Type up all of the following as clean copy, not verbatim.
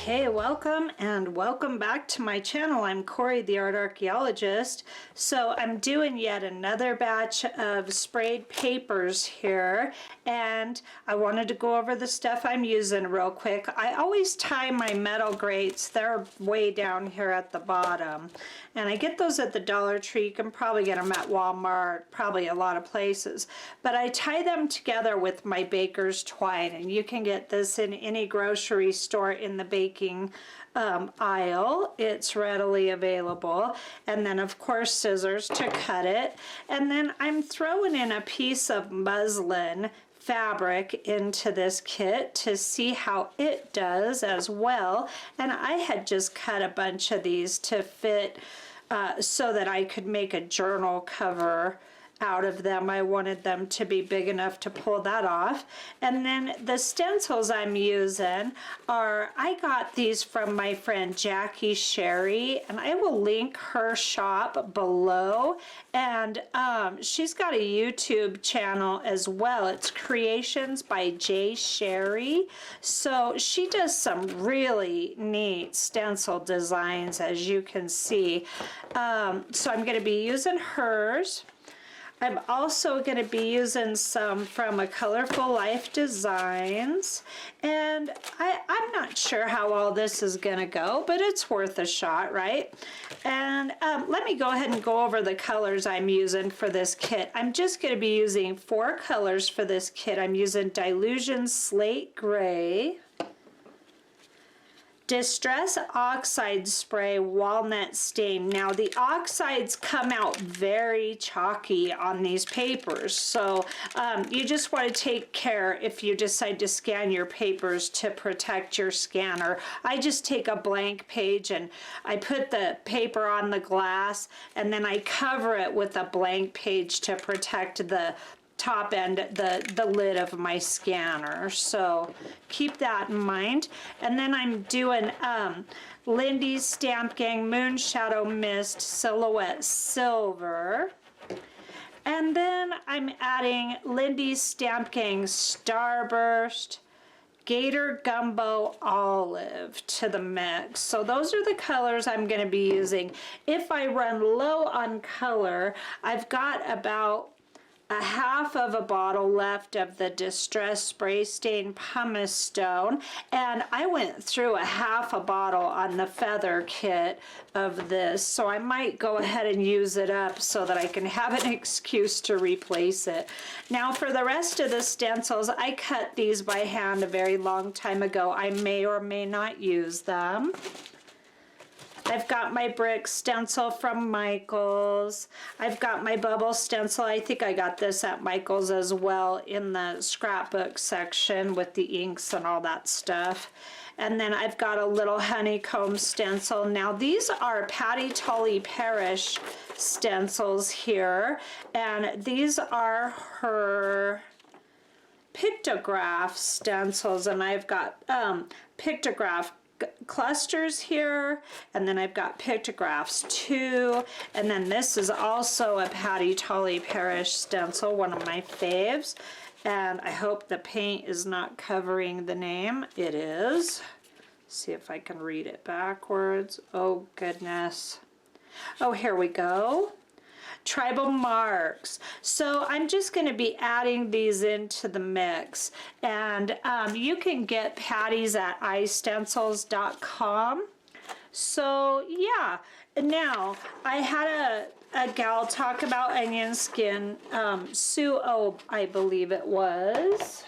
Hey, welcome back to my channel. I'm Corey, the art archaeologist. So I'm doing yet another batch of sprayed papers here, and I wanted to go over the stuff I'm using real quick. I always tie my metal grates. They're way down here at the bottom, and I get those at the Dollar Tree. You can probably get them at Walmart, probably a lot of places, but I tie them together with my baker's twine, and you can get this in any grocery store in the baking aisle. It's readily available. And then of course scissors to cut it. And then I'm throwing in a piece of muslin fabric into this kit to see how it does as well. And I had just cut a bunch of these to fit so that I could make a journal cover out of them. I wanted them to be big enough to pull that off. And then the stencils I'm using are, I got these from my friend Jackie Sherry, and I will link her shop below. And she's got a YouTube channel as well. It's Creations by J Sherry. So she does some really neat stencil designs, as you can see. So I'm going to be using hers. I'm also going to be using some from a Colorful Life Designs, and I'm not sure how all this is going to go, but it's worth a shot, right? And let me go ahead and go over the colors I'm using for this kit. I'm just going to be using 4 colors for this kit. I'm using Dilution Slate Gray, Distress Oxide Spray Walnut Stain. Now the oxides come out very chalky on these papers, so you just want to take care if you decide to scan your papers to protect your scanner. I just take a blank page and I put the paper on the glass, and then I cover it with a blank page to protect the top end, the lid of my scanner. So keep that in mind. And then I'm doing Lindy's Stamp Gang Moonshadow Mist Silhouette Silver. And then I'm adding Lindy's Stamp Gang Starburst Gator Gumbo Olive to the mix. So those are the colors I'm going to be using. If I run low on color, I've got about a half of a bottle left of the Distress Spray Stain Pumice Stone, and I went through a half a bottle on the feather kit of this, so I might go ahead and use it up so that I can have an excuse to replace it. Now for the rest of the stencils, I cut these by hand a very long time ago. I may or may not use them. I've got my brick stencil from Michaels. I've got my bubble stencil. I think I got this at Michaels as well in the scrapbook section with the inks and all that stuff. And then I've got a little honeycomb stencil. Now these are Patti Tully Parish stencils here, and these are her pictograph stencils, and I've got pictograph clusters here, and then I've got pictographs too, and then this is also a Patti Tully Parish stencil, one of my faves, and I hope the paint is not covering the name. It is. See if I can read it backwards. Oh goodness. Oh, here we go. Tribal Marks. So I'm just going to be adding these into the mix, and you can get Patti's at istencils.com. So yeah, now I had a gal talk about onion skin, Sue O, I believe it was.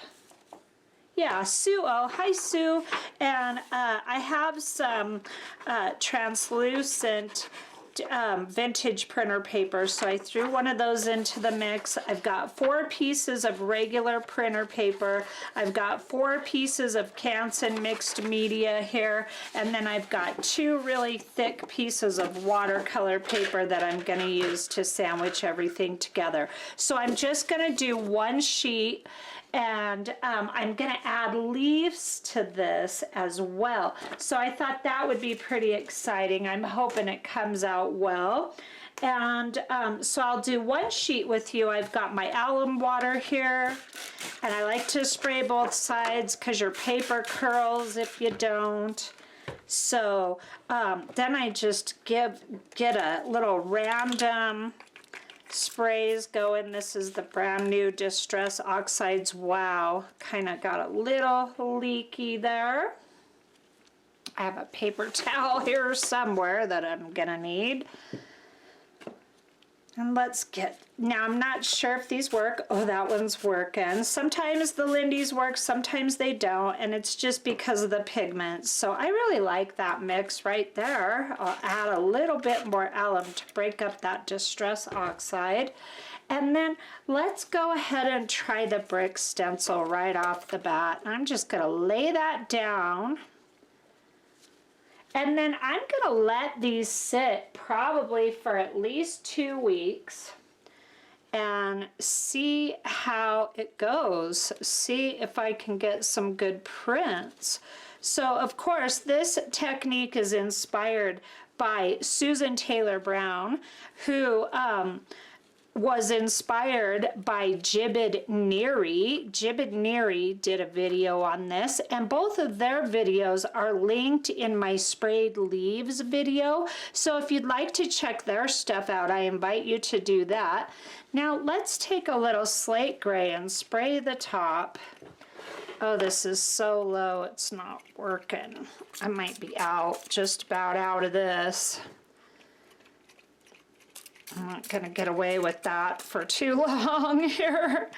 Yeah, Sue O. Hi, Sue. And I have some translucent vintage printer paper, so I threw one of those into the mix. I've got 4 pieces of regular printer paper. I've got 4 pieces of Canson mixed media here, and then I've got 2 really thick pieces of watercolor paper that I'm going to use to sandwich everything together. So I'm just going to do 1 sheet, and I'm going to add leaves to this as well. So I thought that would be pretty exciting. I'm hoping it comes out well. And so I'll do 1 sheet with you. I've got my alum water here, and I like to spray both sides because your paper curls if you don't. So then I just get a little random sprays going. This is the brand new Distress Oxides. Wow, kind of got a little leaky there. I have a paper towel here somewhere that I'm gonna need. And let's get, now I'm not sure if these work. Oh, that one's working. Sometimes the Lindy's work, sometimes they don't, and it's just because of the pigments. So I really like that mix right there. I'll add a little bit more alum to break up that Distress Oxide. And then let's go ahead and try the brick stencil right off the bat. I'm just gonna lay that down. And then I'm gonna let these sit probably for at least 2 weeks and see how it goes. See if I can get some good prints. So of course, this technique is inspired by Susan Taylor Brown, who was inspired by Gibbet Neary. Gibbet Neary did a video on this, and both of their videos are linked in my sprayed leaves video. So if you'd like to check their stuff out, I invite you to do that. Now let's take a little slate gray and spray the top. Oh, this is so low, it's not working. I might be out, just about out of this. I'm not gonna get away with that for too long here.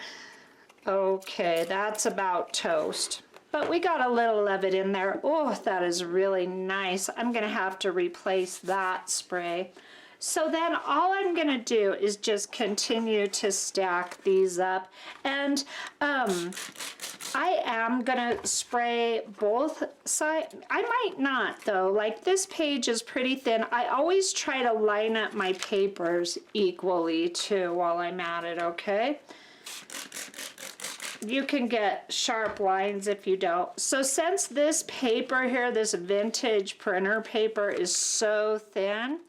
Okay, that's about toast. But we got a little of it in there. Oh, that is really nice. I'm gonna have to replace that spray. So then all I'm gonna do is just continue to stack these up. And I am gonna spray both sides. I might not though, like this page is pretty thin. I always try to line up my papers equally too while I'm at it, okay? You can get sharp lines if you don't. So since this paper here, this vintage printer paper is so thin,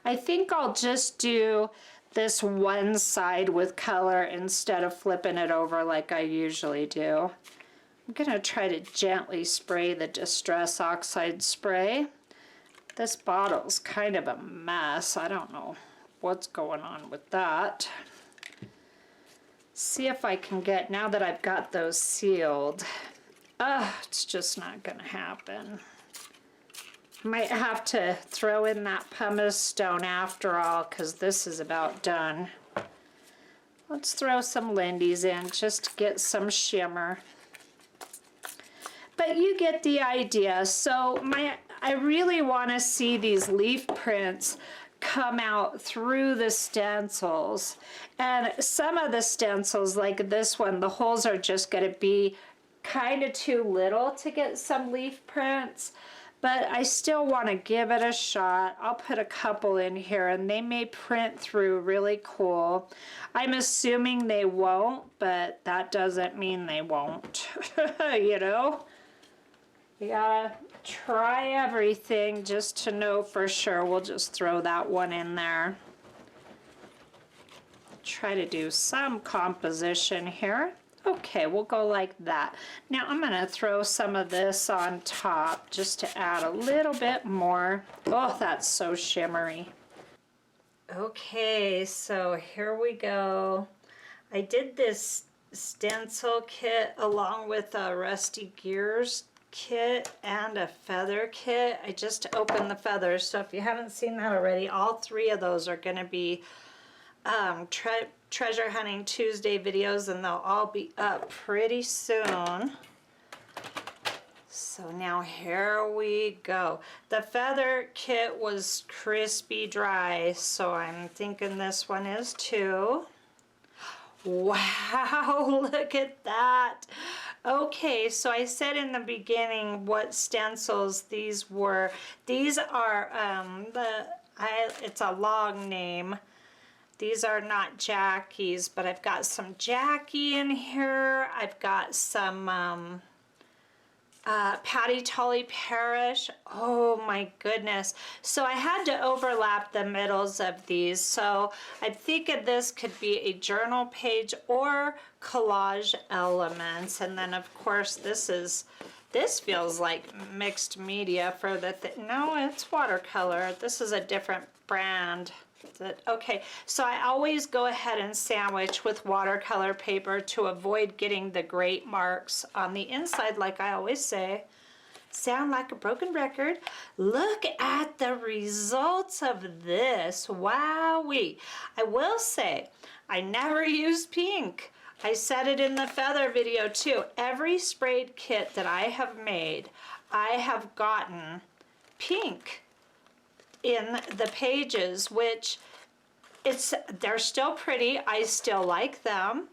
I think I'll just do this one side with color instead of flipping it over like I usually do. I'm gonna try to gently spray the Distress Oxide spray. This bottle's kind of a mess. I don't know what's going on with that. See if I can get, now that I've got those sealed, it's just not gonna happen. Might have to throw in that pumice stone after all, because this is about done. Let's throw some Lindy's in just to get some shimmer. But you get the idea. So I really want to see these leaf prints come out through the stencils. And some of the stencils, like this one, the holes are just going to be kind of too little to get some leaf prints. But I still want to give it a shot. I'll put a couple in here and they may print through really cool. I'm assuming they won't, but that doesn't mean they won't, you know? You gotta try everything just to know for sure. We'll just throw that one in there. Try to do some composition here. Okay, we'll go like that. Now I'm gonna throw some of this on top just to add a little bit more. Oh, that's so shimmery. Okay, so here we go. I did this stencil kit along with a Rusty Gears kit and a feather kit. I just opened the feathers, so if you haven't seen that already, all three of those are gonna be Treasure Hunting Tuesday videos, and they'll all be up pretty soon. So now here we go. The feather kit was crispy dry, so I'm thinking this one is too. Wow, look at that. Okay, so I said in the beginning what stencils these were. These are, it's a long name. These are not Jackie's, but I've got some Jackie in here. I've got some Patti Tully Parish. Oh my goodness. So I had to overlap the middles of these. So I'm thinking this could be a journal page or collage elements. And then of course this is This feels like mixed media for the no, it's watercolor. This is a different brand. Okay, so I always go ahead and sandwich with watercolor paper to avoid getting the great marks on the inside, like I always say. Sound like a broken record. Look at the results of this. Wowee. I will say, I never used pink. I said it in the feather video too. Every sprayed kit that I have made, I have gotten pink in the pages, which they're still pretty. I still like them,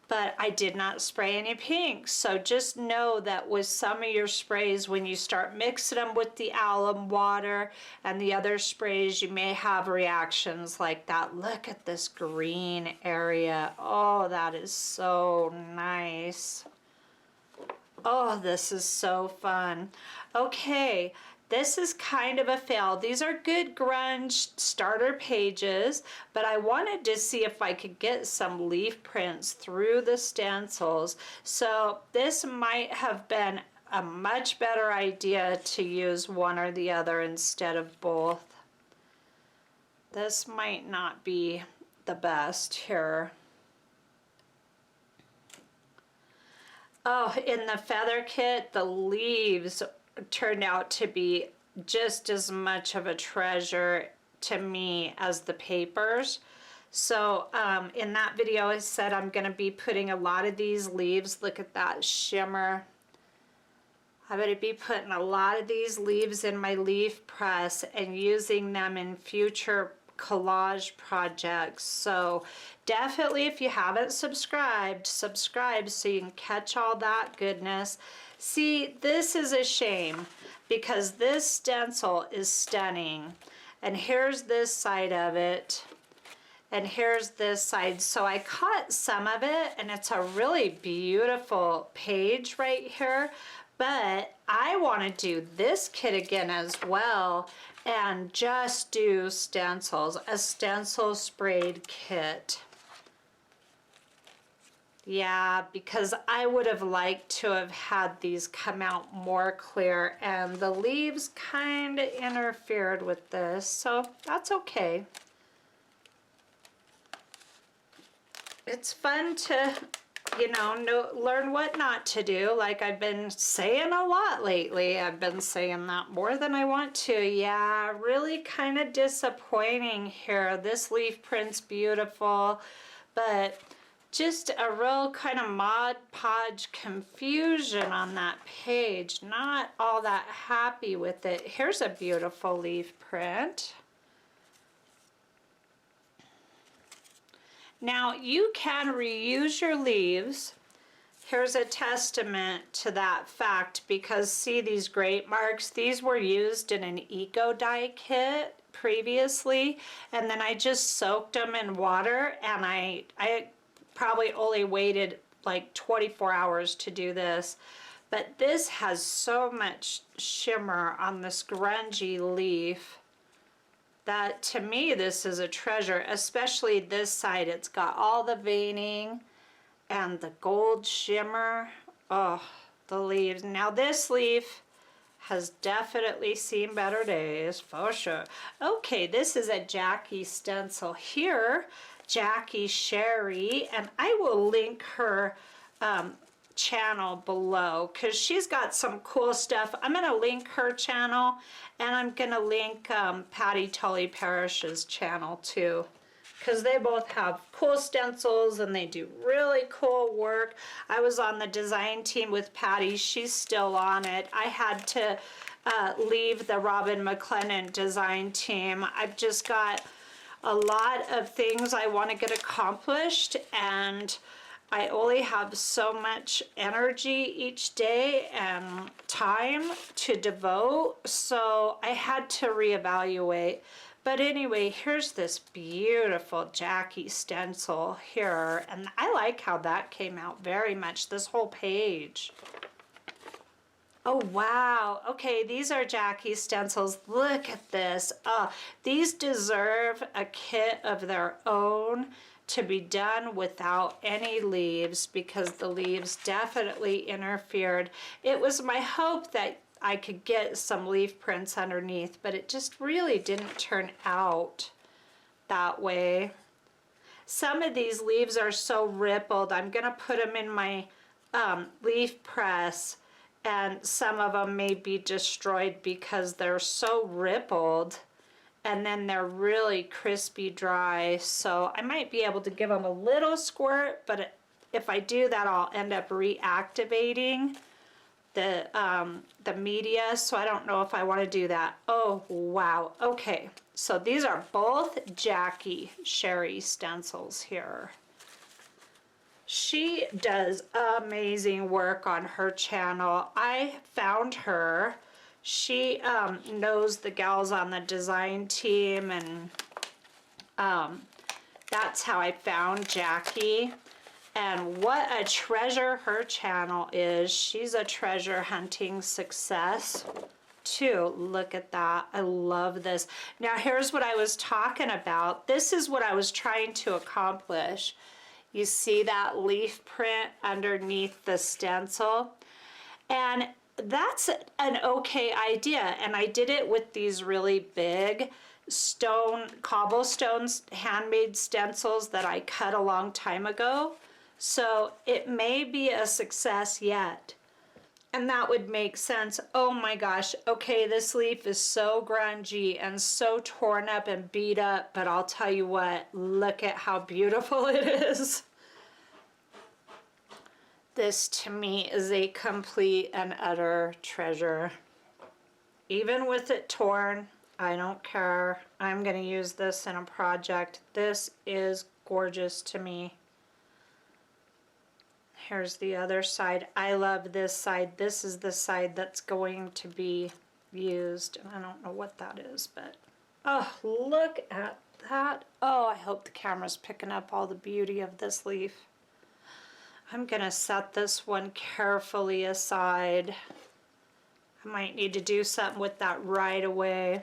but I did not spray any pink. So just know that with some of your sprays, when you start mixing them with the alum water and the other sprays, you may have reactions like that. Look at this green area. Oh, that is so nice. Oh, this is so fun. Okay. This is kind of a fail. These are good grunge starter pages, but I wanted to see if I could get some leaf prints through the stencils. So this might have been a much better idea to use one or the other instead of both. This might not be the best here. Oh, in the feather kit, the leaves turned out to be just as much of a treasure to me as the papers. So in that video I said I'm going to be putting a lot of these leaves. Look at that shimmer. I'm going to be putting a lot of these leaves in my leaf press and using them in future collage projects. So definitely, if you haven't subscribed, subscribe so you can catch all that goodness. See, this is a shame because this stencil is stunning. And here's this side of it. And here's this side. So I caught some of it, and it's a really beautiful page right here. But I want to do this kit again as well and just do stencils, a stencil sprayed kit. Yeah, because I would have liked to have had these come out more clear, and the leaves kind of interfered with this, so that's okay. It's fun to, you know, learn what not to do, like I've been saying a lot lately. I've been saying that more than I want to. Yeah, really kind of disappointing here. This leaf print's beautiful, but just a real kind of Mod Podge confusion on that page. Not all that happy with it. Here's a beautiful leaf print. Now you can reuse your leaves. Here's a testament to that fact because see these great marks? These were used in an eco dye kit previously, and then I just soaked them in water, and I probably only waited like 24 hours to do this, but this has so much shimmer on this grungy leaf that to me this is a treasure, especially this side. It's got all the veining and the gold shimmer. Oh, the leaves. Now this leaf has definitely seen better days for sure. Okay, this is a Jackie stencil here. Jackie Sherry, and I will link her channel below because she's got some cool stuff. I'm going to link her channel, and I'm going to link Patti Tully Parrish's channel too, because they both have cool stencils and they do really cool work. I was on the design team with Patti. She's still on it. I had to leave the Robin McLennan design team. I've just got a lot of things I want to get accomplished, and I only have so much energy each day and time to devote, so I had to reevaluate. But anyway, here's this beautiful Jackie stencil here, and I like how that came out very much, this whole page. Oh, wow. Okay, these are Jackie stencils. Look at this. These deserve a kit of their own to be done without any leaves because the leaves definitely interfered. It was my hope that I could get some leaf prints underneath, but it just really didn't turn out that way. Some of these leaves are so rippled. I'm gonna put them in my leaf press, and some of them may be destroyed because they're so rippled, and then they're really crispy dry. So I might be able to give them a little squirt, but if I do that, I'll end up reactivating the media, so I don't know if I want to do that. Oh wow. Okay, so these are both Jackie Sherry stencils here. She does amazing work on her channel. I found her. She knows the gals on the design team, and that's how I found Jackie. And what a treasure her channel is. She's a treasure hunting success too. Look at that. I love this. Now here's what I was talking about. This is what I was trying to accomplish. You see that leaf print underneath the stencil? And that's an okay idea. And I did it with these really big cobblestone handmade stencils that I cut a long time ago. So it may be a success yet. And that would make sense. Oh my gosh, okay, this leaf is so grungy and so torn up and beat up, but I'll tell you what, look at how beautiful it is. This to me is a complete and utter treasure. Even with it torn, I don't care. I'm gonna use this in a project. This is gorgeous to me. Here's the other side. I love this side. This is the side that's going to be used. I don't know what that is, but oh, look at that. Oh, I hope the camera's picking up all the beauty of this leaf. I'm gonna set this one carefully aside. I might need to do something with that right away.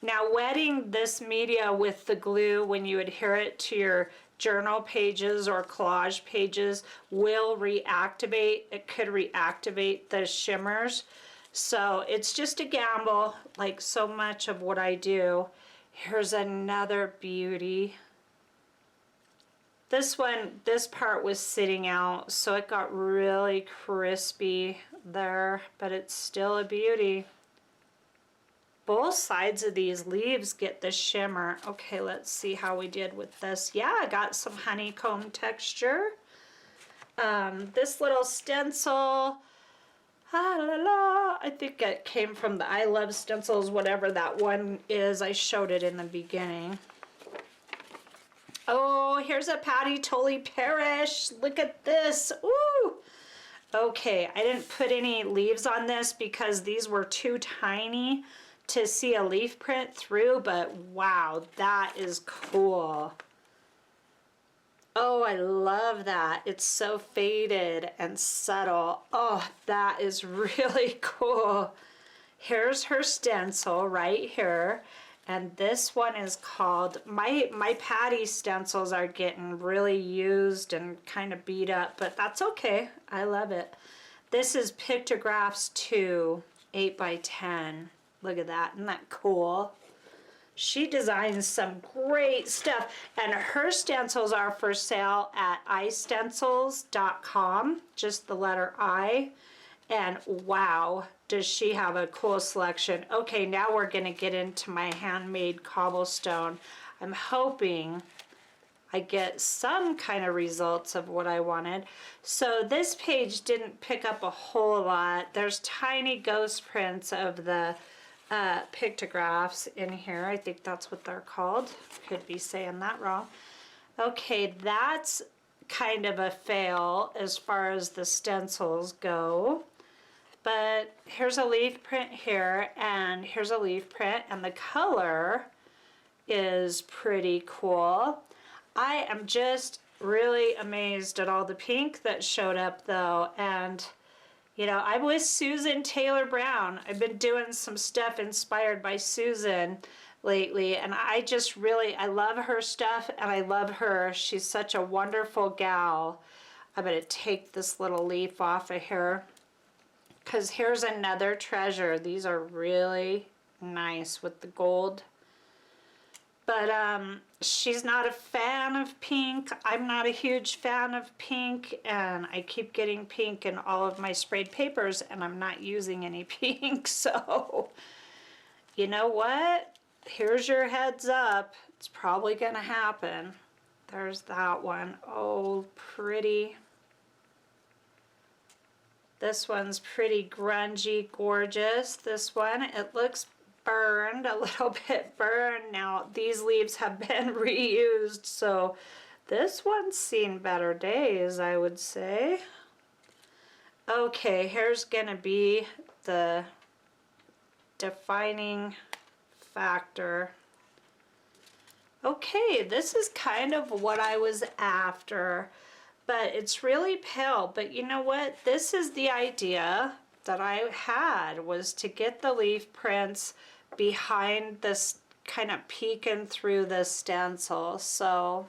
Now, wetting this media with the glue when you adhere it to your journal pages or collage pages will reactivate. It could reactivate the shimmers. So it's just a gamble, like so much of what I do. Here's another beauty. This one, this part was sitting out, so it got really crispy there, but it's still a beauty. Both sides of these leaves get the shimmer. Okay, let's see how we did with this. Yeah, I got some honeycomb texture. This little stencil, I think it came from the I Love Stencils, whatever that one is. I showed it in the beginning. Oh, here's a Patti totally perish. Look at this. Ooh. Okay, I didn't put any leaves on this because these were too tiny to see a leaf print through, but wow, that is cool. Oh, I love that. It's so faded and subtle. Oh, that is really cool. Here's her stencil right here. And this one is called, my Patti stencils are getting really used and kind of beat up, but that's okay. I love it. This is Pictographs 2, 8x10. Look at that, isn't that cool? She designs some great stuff, and her stencils are for sale at istencils.com, just the letter I, and wow, does she have a cool selection. Okay, now we're gonna get into my handmade cobblestone. I'm hoping I get some kind of results of what I wanted. So this page didn't pick up a whole lot. There's tiny ghost prints of the pictographs in here. I think that's what they're called. Could be saying that wrong. Okay, that's kind of a fail as far as the stencils go. But here's a leaf print here, and here's a leaf print, and the color is pretty cool. I am just really amazed at all the pink that showed up though, and you know, I'm with Susan Taylor Brown. I've been doing some stuff inspired by Susan, lately, and I just really, I love her stuff, and I love her. She's such a wonderful gal. I'm going to take this little leaf off of here, because here's another treasure. These are really nice with the gold. But she's not a fan of pink. I'm not a huge fan of pink, and I keep getting pink in all of my sprayed papers, and I'm not using any pink. So, you know what? Here's your heads up. It's probably going to happen. There's that one. Oh, pretty. This one's pretty grungy, gorgeous. This one, it looks burned, a little bit burned. Now, these leaves have been reused, so this one's seen better days, I would say. Okay, here's gonna be the defining factor. Okay, this is kind of what I was after, but it's really pale. But you know what? This is the idea that I had, was to get the leaf prints behind this, kind of peeking through the stencil. So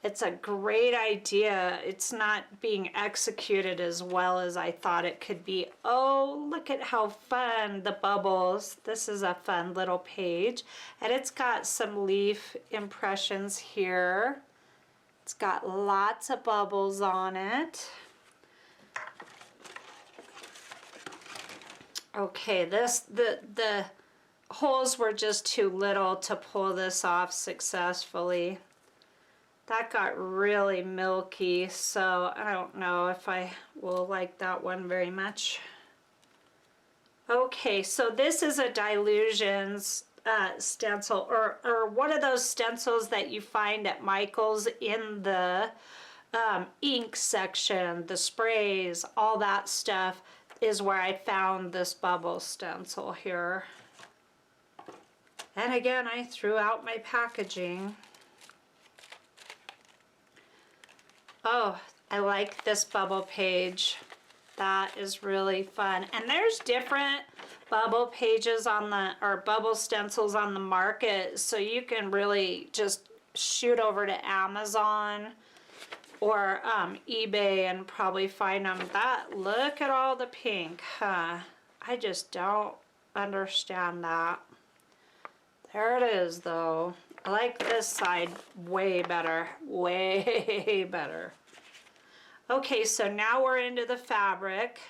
it's a great idea. It's not being executed as well as I thought it could be. Oh, look at how fun, the bubbles. This is a fun little page, and it's got some leaf impressions here. It's got lots of bubbles on it. Okay, the holes were just too little to pull this off successfully. That got really milky, so I don't know if I will like that one very much. Okay, so this is a Dilutions stencil, or one of those stencils that you find at Michael's in the ink section, the sprays, all that stuff is where I found this bubble stencil here. And again, I threw out my packaging. Oh, I like this bubble page. That is really fun. And there's different bubble pages on the, or bubble stencils on the market, so you can really just shoot over to Amazon or eBay and probably find them. Look at all the pink, huh? I just don't understand that. There it is, though. I like this side way better, way better. Okay, so now we're into the fabric,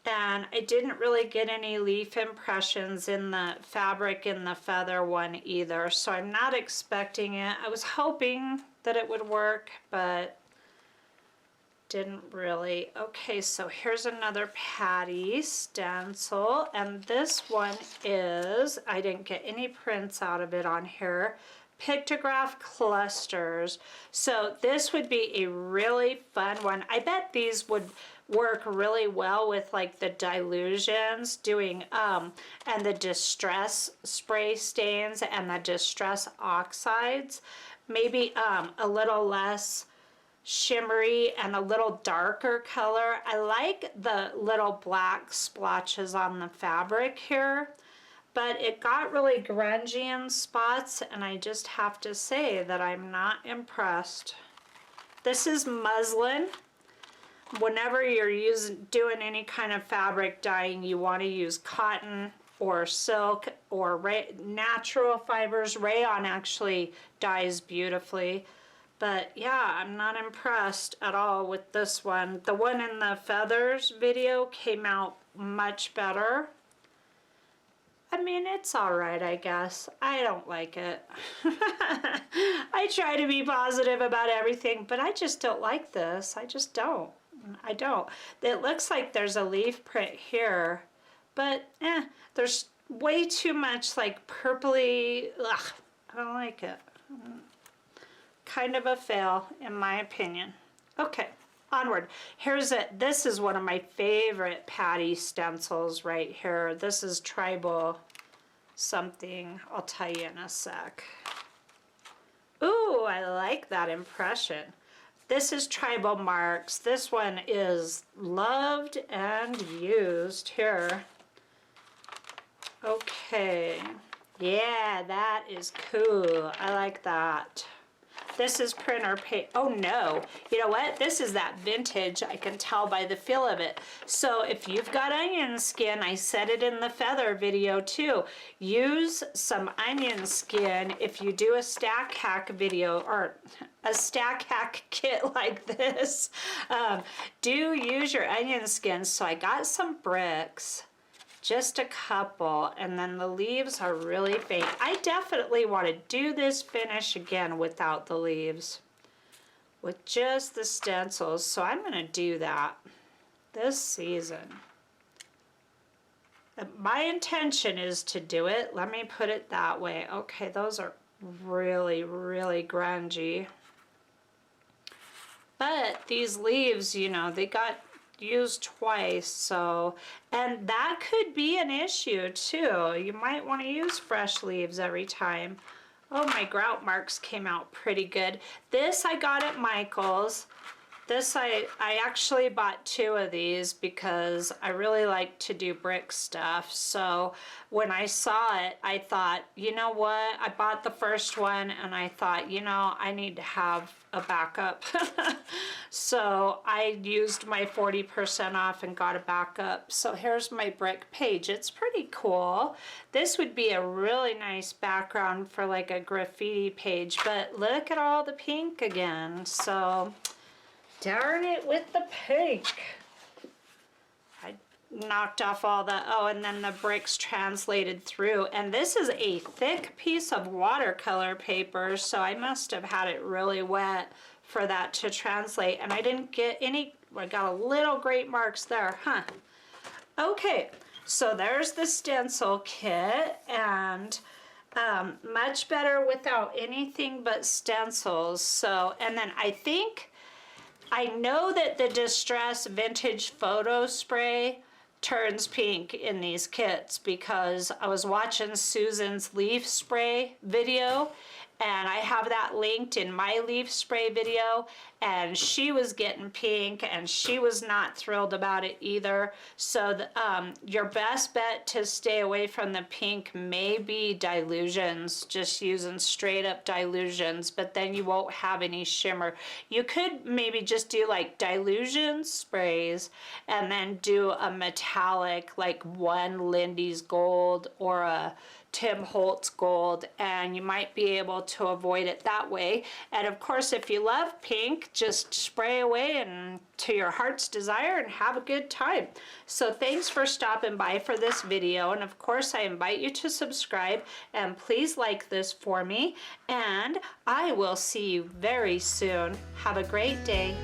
and I didn't really get any leaf impressions in the fabric in the feather one either, so I'm not expecting it. I was hoping that it would work, but didn't really. Okay, so here's another Patti stencil, and this one is, I didn't get any prints out of it on here, pictograph clusters. So this would be a really fun one. I bet these would work really well with like the Dilutions doing and the distress spray stains and the distress oxides. Maybe a little less shimmery and a little darker color. I like the little black splotches on the fabric here, but it got really grungy in spots, and I just have to say that I'm not impressed. This is muslin. Whenever you're doing any kind of fabric dyeing, you want to use cotton or silk or natural fibers. Rayon actually dyes beautifully. But yeah, I'm not impressed at all with this one. The one in the feathers video came out much better. I mean, it's all right, I guess. I don't like it. I try to be positive about everything, but I just don't like this. I just don't. I don't. It looks like there's a leaf print here, but there's way too much like purpley. Ugh, I don't like it. Kind of a fail, in my opinion. Okay, onward. Here's it. This is one of my favorite Patti stencils right here. This is tribal something. I'll tell you in a sec. Ooh, I like that impression. This is tribal marks. This one is loved and used here. Okay, Yeah, that is cool. I like that. This is printer paper. Oh no, you know what? This is that vintage. I can tell by the feel of it. So if you've got onion skin, I said it in the feather video too. Use some onion skin if you do a stack hack video or a stack hack kit like this. Do use your onion skin. So I got some bricks. Just a couple, and then the leaves are really faint. I definitely want to do this finish again without the leaves, with just the stencils, so I'm going to do that this season. My intention is to do it. Let me put it that way. Okay, those are really, really grungy. But these leaves, you know, they got used twice, so, and that could be an issue too. You might want to use fresh leaves every time. Oh, my grout marks came out pretty good. This I got at Michael's. This I actually bought 2 of these because I really like to do brick stuff. So when I saw it, I thought, you know what? I bought the first one and I thought, you know, I need to have a backup. So I used my 40% off and got a backup. So here's my brick page. It's pretty cool. This would be a really nice background for like a graffiti page, but look at all the pink again. So darn it with the pink. I knocked off all the, oh, and then the bricks translated through. And this is a thick piece of watercolor paper, so I must have had it really wet for that to translate. And I didn't get any, I got a little great marks there, huh? Okay, so there's the stencil kit, and much better without anything but stencils. So, and then I know that the Distress Vintage Photo Spray turns pink in these kits because I was watching Susan's leaf spray video, and I have that linked in my leaf spray video, and she was getting pink and she was not thrilled about it either. So your best bet to stay away from the pink may be dilutions, just using straight up dilutions, but then you won't have any shimmer. You could maybe just do like dilution sprays and then do a metallic, like one Lindy's gold or a Tim Holtz gold, and you might be able to avoid it that way. And of course, if you love pink, just spray away and to your heart's desire and have a good time. So thanks for stopping by for this video, and of course I invite you to subscribe and please like this for me, and I will see you very soon. Have a great day.